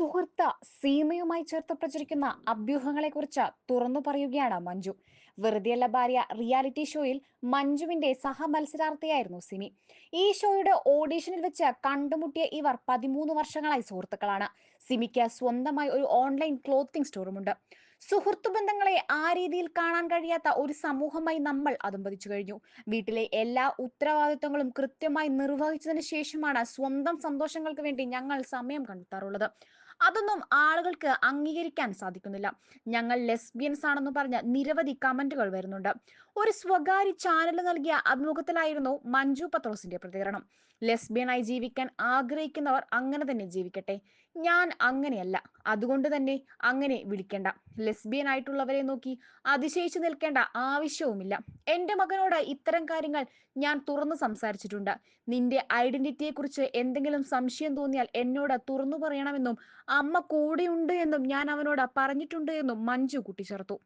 സുഹൃത്ത് സീമയുമായി ചേർത്ത് പ്രചരിക്കുന്ന അഭ്യൂഹങ്ങളെക്കുറിച്ച് തുറന്നു പറയുകയാണ് മഞ്ജു. വെറുതെയല്ല ഭാര്യ റിയാലിറ്റി ഷോയിൽ മഞ്ജുവിന്റെ സഹമത്സരാർത്ഥിയായിരുന്നു സിമി. ഈ ഷോയുടെ ഓഡീഷനിൽ വെച്ച് കണ്ടുമുട്ടിയ ഇവർ 13 വർഷങ്ങളായി സുഹൃത്തുക്കളാണ്. സിമിക്ക് സ്വന്തമായി ഒരു ഓൺലൈൻ ക്ലോത്തിംഗ് സ്റ്റോറുമുണ്ട്. സുഹൃത്തു ബന്ധങ്ങളെ ആ രീതിയിൽ കാണാൻ കഴിയാത്ത ഒരു സമൂഹമായി നമ്മൾ അതുംപതിച്ചു കഴിഞ്ഞു. വീട്ടിലെ എല്ലാ ഉത്തരവാദിത്തങ്ങളും കൃത്യമായി നിർവഹിച്ചതിന് ശേഷമാണ് സ്വന്തം സന്തോഷങ്ങൾക്ക് വേണ്ടി ഞങ്ങൾ സമയം കണ്ടെത്താറുള്ളത്. അതൊന്നും ആളുകൾക്ക് അംഗീകരിക്കാൻ സാധിക്കുന്നില്ല. ഞങ്ങൾ ലെസ്ബിയൻസ് ആണെന്ന് പറഞ്ഞ് നിരവധി കമന്റുകൾ വരുന്നുണ്ട്. ഒരു സ്വകാര്യ ചാനൽ നൽകിയ അഭിമുഖത്തിലായിരുന്നു മഞ്ജു പത്രോസിന്റെ പ്രതികരണം. ലെസ്ബിയനായി ജീവിക്കാൻ ആഗ്രഹിക്കുന്നവർ അങ്ങനെ തന്നെ ജീവിക്കട്ടെ. ഞാൻ അങ്ങനെയല്ല, അതുകൊണ്ട് തന്നെ അങ്ങനെ വിളിക്കേണ്ട. ലെസ്ബിയൻ ആയിട്ടുള്ളവരെ നോക്കി അതിശയിച്ചു നിൽക്കേണ്ട ആവശ്യവുമില്ല. എന്റെ മകനോട് ഇത്തരം കാര്യങ്ങൾ ഞാൻ തുറന്നു സംസാരിച്ചിട്ടുണ്ട്. നിന്റെ ഐഡന്റിറ്റിയെക്കുറിച്ച് എന്തെങ്കിലും സംശയം തോന്നിയാൽ എന്നോട് തുറന്നു പറയണമെന്നും അമ്മ കൂടെയുണ്ട് എന്നും ഞാൻ അവനോട് പറഞ്ഞിട്ടുണ്ട് എന്നും മഞ്ജു കൂട്ടിച്ചേർത്തു.